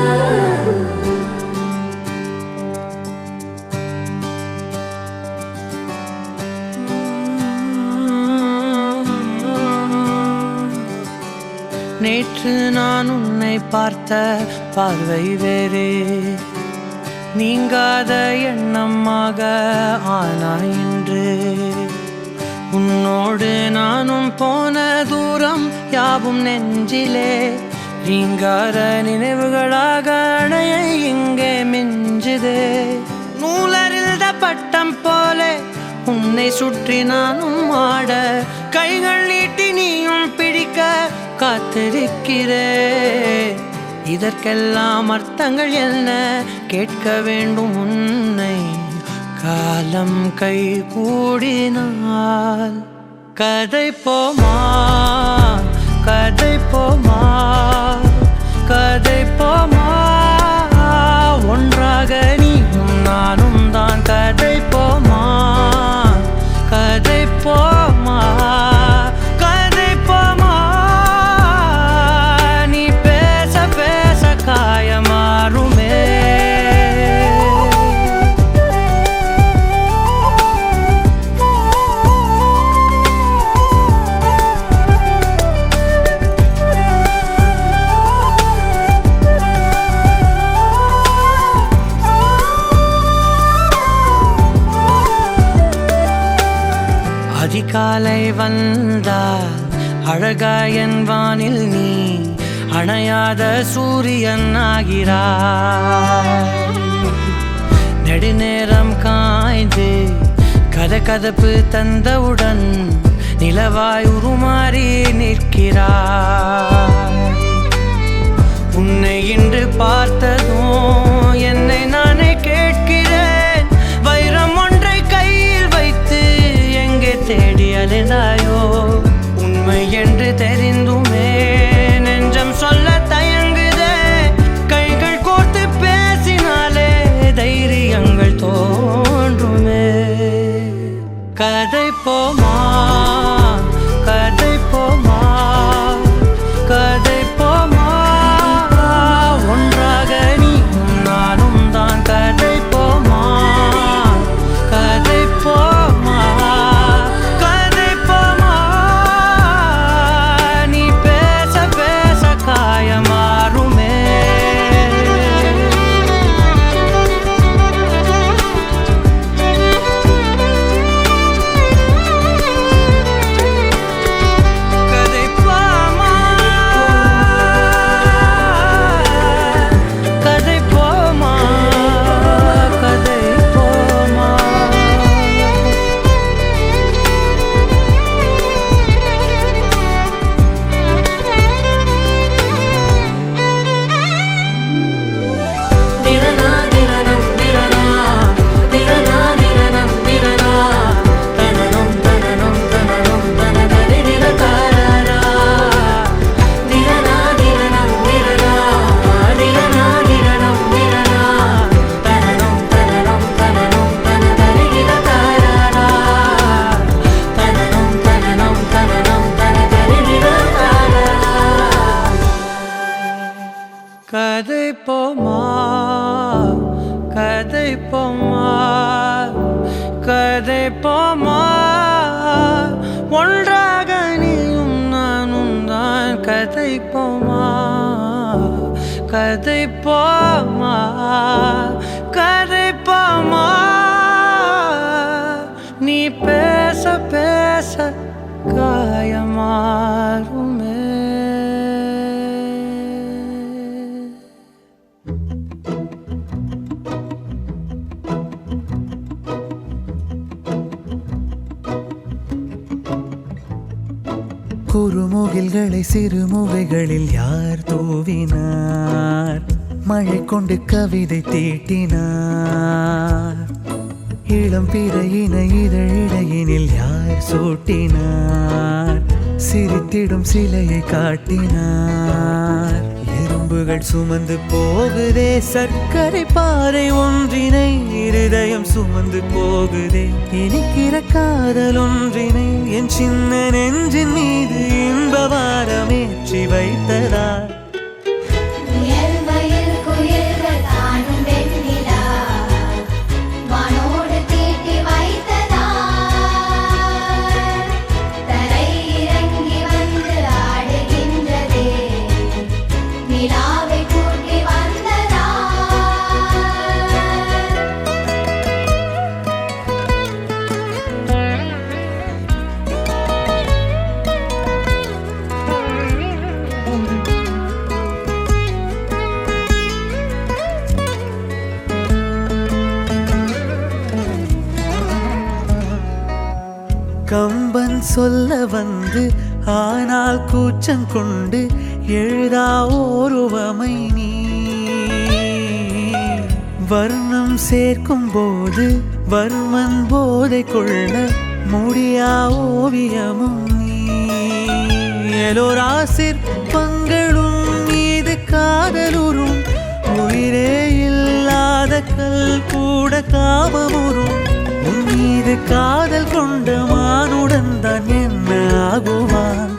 நேற்று நான் உன்னை பார்த்த பார்வை வேறே நீங்காத எண்ணமாக ஆனாய் இன்று உன்னோடு நானும் போன தூரம் யாவும் நெஞ்சிலே ரீங்கார நினைவுகளாக அணைய இங்கே மிஞ்சுதே நூலறிந்த பட்டம் போலே உன்னை சுற்றி நானும் ஆட கைகள் நீட்டி நீயும் பிடிக்க காத்திருக்கிறே இதற்கெல்லாம் அர்த்தங்கள் என்ன கேட்க வேண்டும் உன்னை காலம் கை கூடினால் கதை போமா கதை போமா கதை போமா ஒன்றாக நீயும் நானும் தான் கதை போமா கதை போமா கதை போமா நீ பேச பேச காயமாறுமே அதிகாலை வந்தால் அழகாயன் வானில் நீ அணையாத சூரியன் ஆகிறாய் நெடுநேரம் காய்ந்து கதகதப்பு தந்தவுடன் நிலவாய் உருமாறி நிற்கிறாய் உன்னை இன்று பார்த்ததும் என்னை நானே கேட்கிறேன் வைரம் ஒன்றை கையில் வைத்து எங்கே தேடி அலைந்தாயோ உண்மை என்று தெரிந்துமே நெஞ்சம் சொல்ல தயங்குதே கைகள் கோர்த்து பேசினாலே தைரியங்கள் தோன்றுமே கதை போமா கதை போமா கதை போமா ஒன்றாக நீயும் நானும் தான் கதை போமா கதை போமா கதை போமா நீ பேச பேச காயமாறுமே கதை போமா கதை போமா கதை போமா
திரனா திரனம் திரனா திரனா திரனம் திரனா தனனம் தனனம் தனனம் தன தரிரிர தாராரா திரனா திரனம் திரனா திரனா திரனம் திரனா தனனம் தனனம் தனனம் தன தரிரிர தாராரா தனனம் தனனம் தனனம் தன தரிரிர தாராரா
கதை போமா கதை போமா கதை போமா ஒன்றாக நீயும் நானும் தான் கதை போமா கதை போமா கதை போமா நீ பேச பேச காயமாறுமே
குறுமுகில்களை சிறுமுகைகளில் யார் தூவினார் மழை கொண்டு கவிதை தீட்டினார் இளம் பிறையின இதழிடையினில் யார் சூட்டினார் சிரித்திடும் சிலையை காட்டினார் எறும்புகள் சுமந்து போகுதே சர்க்கரை பாறை ஒன்றினை இருதயம் சுமந்து போகுதே இனிக்கிற காதல் ஒன்றினை என் சின்ன நெஞ்சின் மீது இன்ப வாரமேற்றி வைத்ததார் கம்பன் சொல்ல வந்து ஆனால் கூச்சம் கொண்டு எழுதா ஓருவமை நீ வர்ணம் சேர்க்கும் போது வர்மன் போதை கொள்ள முடியா ஓவியமும் நீ எலோரா சிற்பங்களும் மீது காதலுறும் உயிரே இல்லாத கல் கூட காமமுறும் மீது காதல் கொண்ட மானுடன் தான் என்ன ஆகுவான்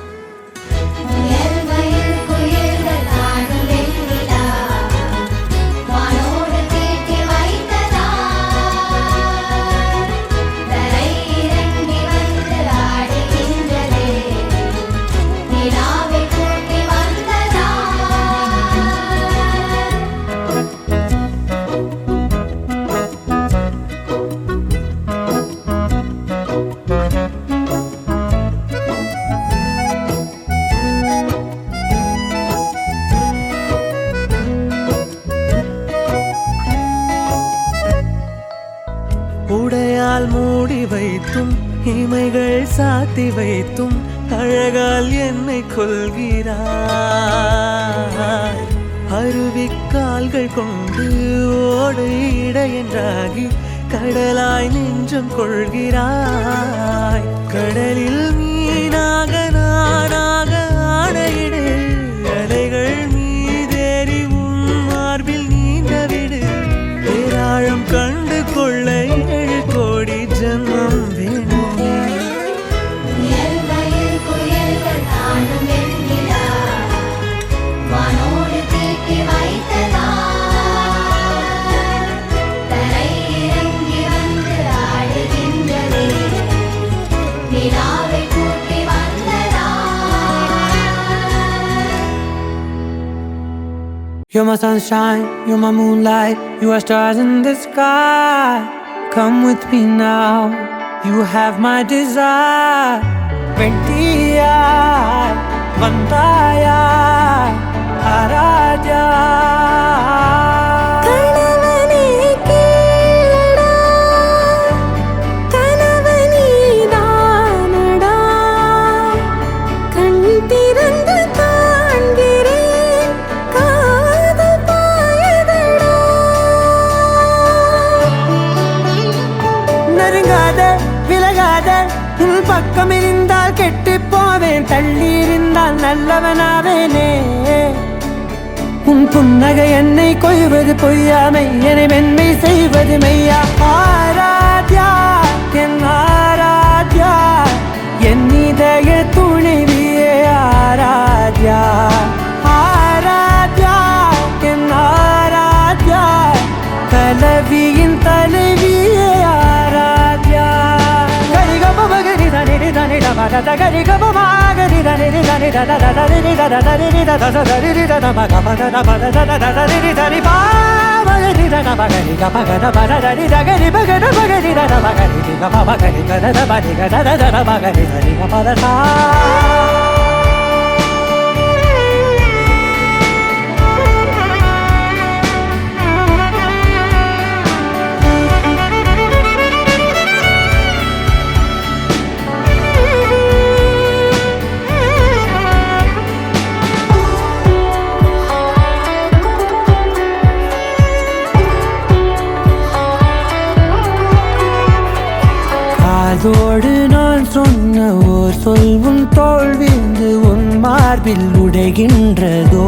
உடையால் மூடி வைத்தும் இமைகள் சாத்தி வைத்தும் அழகால் என்னை கொள்கிறாய் அருவிக்கால்கள் கொண்டு ஓடு இடையென்றாகி கடலாய் நெஞ்சம் கொள்கிறாய் கடலில் மீனாக நானாக ஆடையிடு அலைகள் மீதேறி உன் மார்பில் நீண்டவிடு பேராழம் கண்டு கொள்ள 7 கோடி ஜன்மம் வேணுமே
You're my sunshine, you're my moonlight, you are stars in the sky. Come with me now, you have my desire. Vendiya, Vandaya, Aradya. பக்கம் இருந்தால் கெட்டு போவேன் தள்ளி இருந்தால் நல்லவனாவேனே உன் புன்னகை என்னை கொய்வது பொய்யாமை என்னை மென்மை செய்வது மெய்யா ஆராத்யா என் ஆராத்யா என் இதய துணைவியே ஆராத்யா ஆராத்யா என் ஆராத்யா கலவியின் தலைவியே ஆராத்யா அதோடு நான் சொன்ன ஓர் சொல்வும் தோல்விந்து உன் மார்பில் உடைகின்றதோ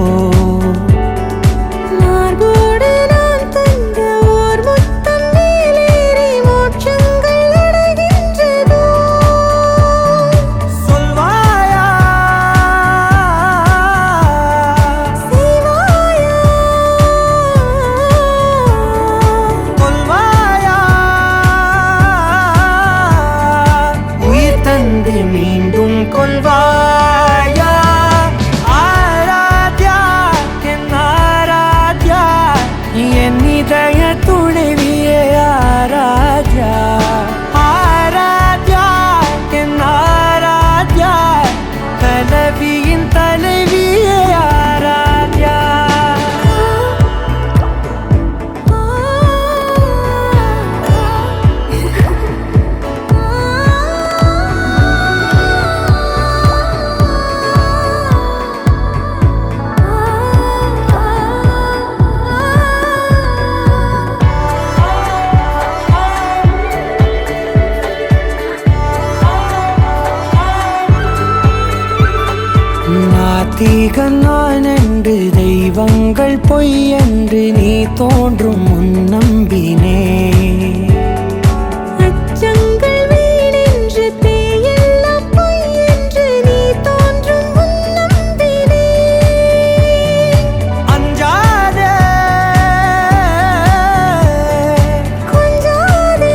மார்போடு நான் தந்த ஓர் முத்தம் மேலேறி மோட்சங்கள் அடைகின்றதோ
சொல்வாயா
செய்வாயா
கொல்வாயா உயிர் தந்து மீண்டும் கொல்வாயா ஆராத்யா என் ஆராத்யா என் இதய துணைவியே ஆராத்யா ஆராத்யா என் ஆராத்யா கலவியின் தலைவியே ஆராத்யா நாத்திகன் நான் என்று தெய்வங்கள் பொய் என்று நீ தோன்றும் முன் நம்பினே
அச்சங்கள் வீணென்று பேயெல்லாம் பொய் என்று நீ தோன்றும் முன் நம்பினே
அஞ்சாதே
கொஞ்சாதே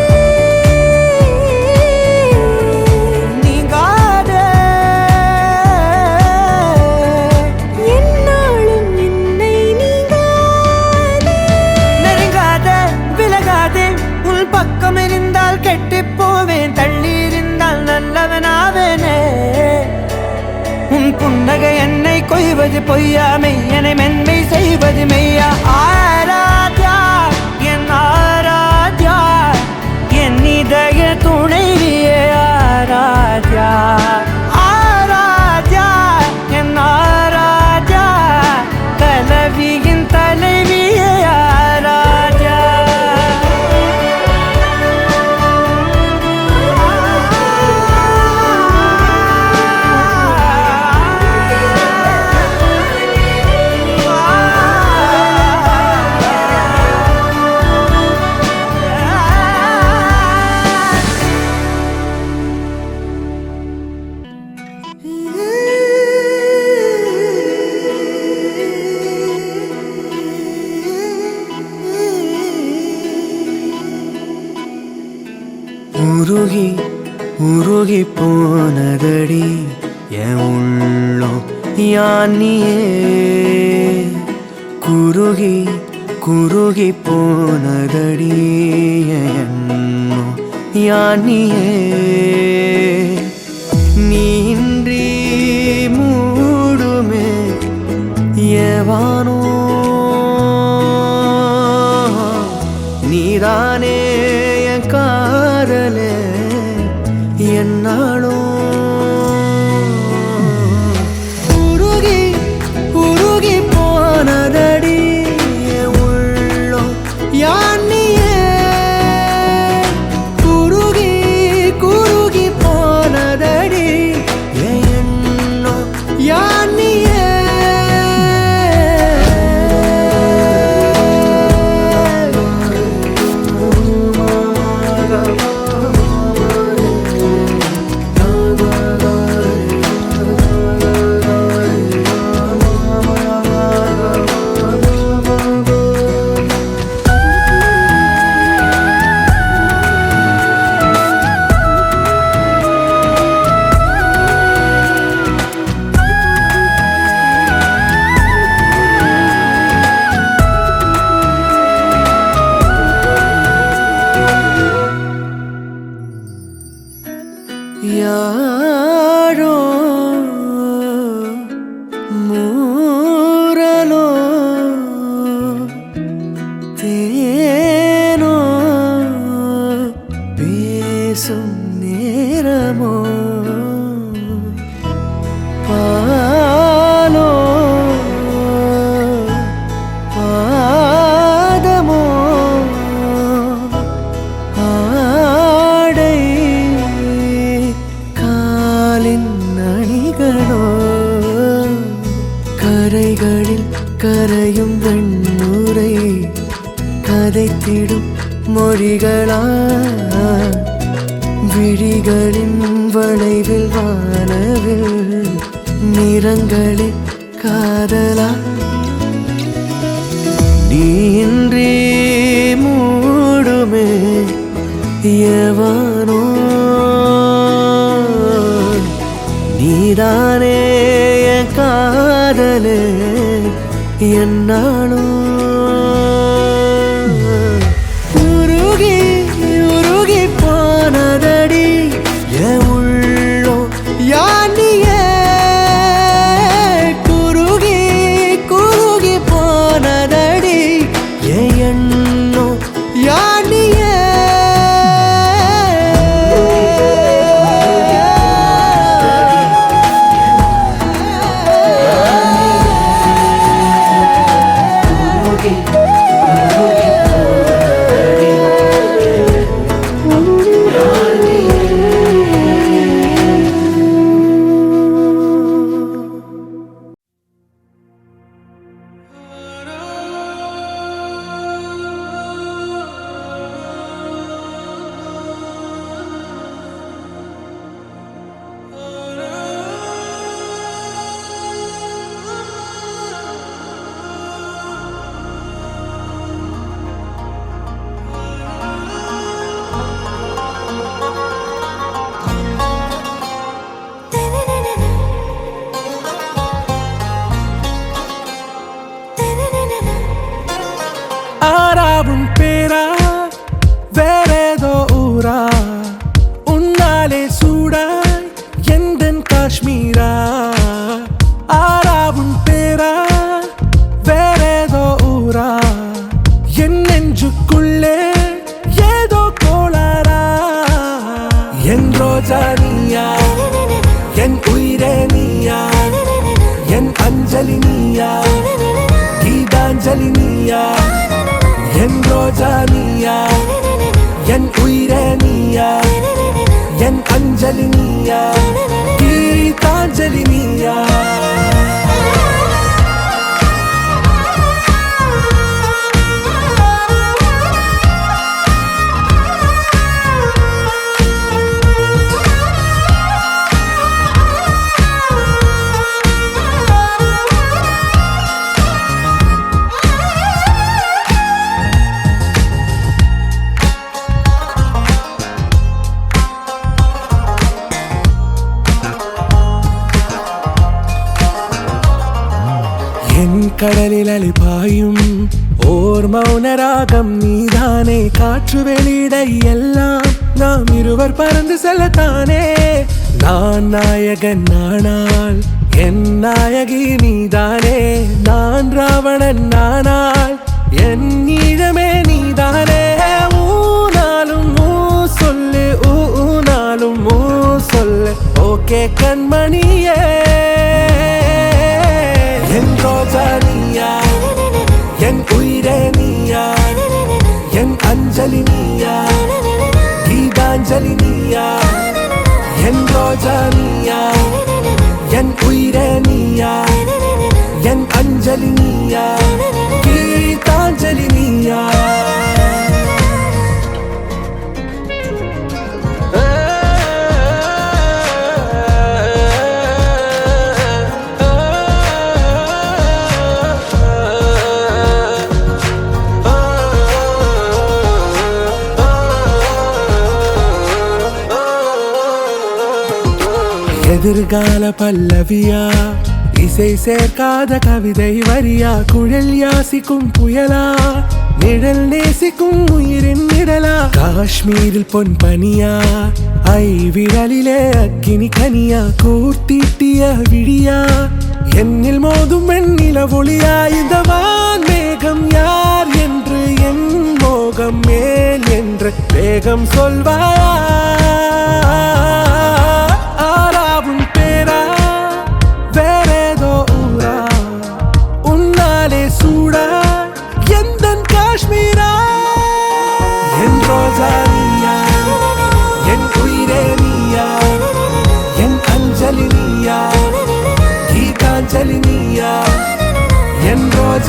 நீங்காதே
என்னாலும் என்னை நீங்காதே
நெருங்காதே விலகாதே உன் பக்கம் இருந்தால் கெட்டுப் போவேன் தள்ளி இருந்தால் நல்லவனாவேனே உன் புன்னகை என்னை கொய்வது பொய்யா மெய்யனை மென்மை செய்வது மெய்யா ஆராத்யா என் ஆராத்யா என் இதய துணைவியே ஆராத்யா ஆராத்யா என் ஆராத்யா கலவியின் தலைவியே ஆராத்யா உருகி உருகி போனதடி என் உள்ளம் யானியே குருகி குருகி போனதடி என் எண்ணம் யானியே நீன்றி மூடுமே ஏவானோ நீதானே என் காதலே என்னாலும் உருகி உருகி போனதடி என் உள்ளம் யானியே குருகி குருகி போனதடி என் எண்ணம் யானியே
கரையும் வெண்ணுரை கதைத்திடும் மொழிகளா விழிகளின் வளைவில் வானவில் நிறங்களில் காதலா நீன்றி மூடுமே எவனோ நீதானே என் காதலே என்னாலும் உருகி உருகி போனதடி என் உள்ளோ யானியே குருகி குருகி போனதடி என் எண்ணோ யானியே ஆராவும் பேரா வேறேதோ ஊரா உன்னாலே சூடாய் எந்தன் காஷ்மீரா ஆராவும் பேரா வேறேதோ ஊரா என் நெஞ்சுக்குள்ளே ஏதோ கோளாரா என் ரோஜா நீயா என் உயிரே நீயா என் அஞ்சலி நீயா கீதாஞ்சலி நீயா என் ரோஜா நீயா என் உயிரே நீயா என் அஞ்சலி நீயா கீதாஞ்சலி நீயா கடலில் அலிபாயும் ஓர் மௌனராகம் நீதானே காற்று வெளியிட எல்லாம் நாம் இருவர் பறந்து செல்லத்தானே நான் நாயகன் நானால் என் நாயகி நீதானே நான் ராவணன் நானால் என் ஈழமே நீதானே ஊனாலும் ஊ சொல்லு ஊனாலும் ஊ சொல்லு ஓகே கண்மணியே என் ரோஜா நீயா என் உயிரே நீயா என் அஞ்சலி நீயா கீதாஞ்சலி நீயா என் ரோஜா நீயா என் உயிரே நீயா என் அஞ்சலி நீயா கீதாஞ்சலி நீயா எதிர்கால பல்லவியா இசை சேர்க்காத கவிதை வரியா குழல் யாசிக்கும் புயலா நிழல் நேசிக்கும் உயிரின் நிழலா காஷ்மீரில் பொன் பனியா ஐ விரலிலே அக்கினி கனியா கூர்த்தீட்டிய விழியா என்னில் மோதும் வெண்ணில ஒளியா இந்த வான் மேகம் யார் என்று என் மோகம் மேல் என்று வேகம் சொல்வாயா ஆராவும் பேரா வேறேதோ ஊரா உன்னாலே சூடா எந்தன் காஷ்மீரா என் ரோஜா நீயா என் உயிரே நீயா என் அஞ்சலி நீயா கீதாஞ்சலி நீயா என் ரோஜா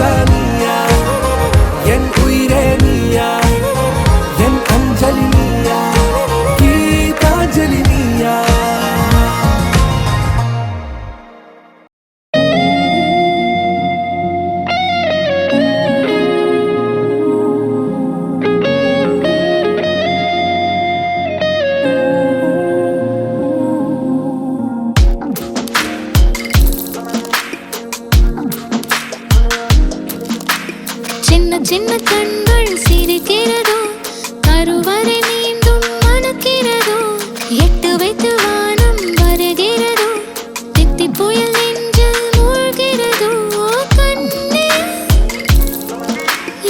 சின்ன சின்ன கண்கள் சிரிக்கிறதோ கருவறை மீண்டும் மணக்கிறதோ எட்டு வைத்து வானம் வருகிறதோ தித்தி புயல் நெஞ்சில் மூழ்கிறதோ கண்ணே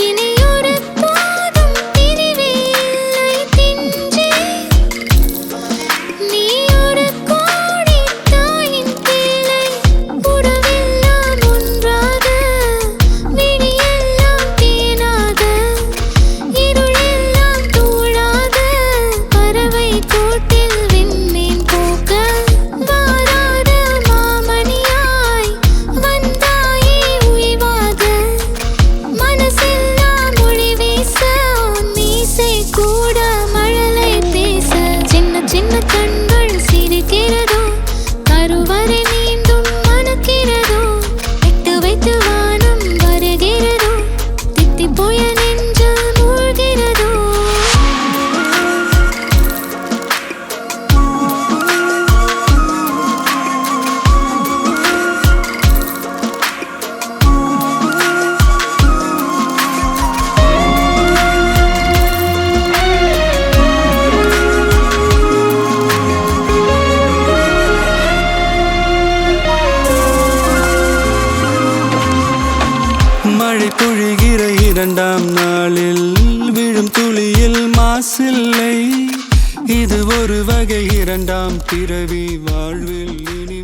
இனியொரு போதும் பிரிவே இல்லை பிஞ்சே நீ ஒரு கோடி தாயின் பிள்ளை உறவெல்லாம் ஒன்றாக விழியெல்லாம் தேனாக இருளெல்லாம் தூளாக பறவை கூட்டில் விண்மீன் போக்க வாராத மாமணியாய் வந்தாயே உய்வாக மனசெல்லாம் மொழி வீச மீசை கூட மழலை பேச சின்ன சின்ன கண்கள் சிரிக்கிறதோ கருவறை மீண்டும் மணக்கிறதோ எட்டு வைத்து வானம் வருகிறதோ தித்தி புயல் நெஞ்சில் மூழ்கிறதோ
மழை பொழிகிற இரண்டாம் நாளில் விழும் துளியில் மாசில்லை இது ஒரு வகை இரண்டாம் பிறவி வாழ்வில் இனி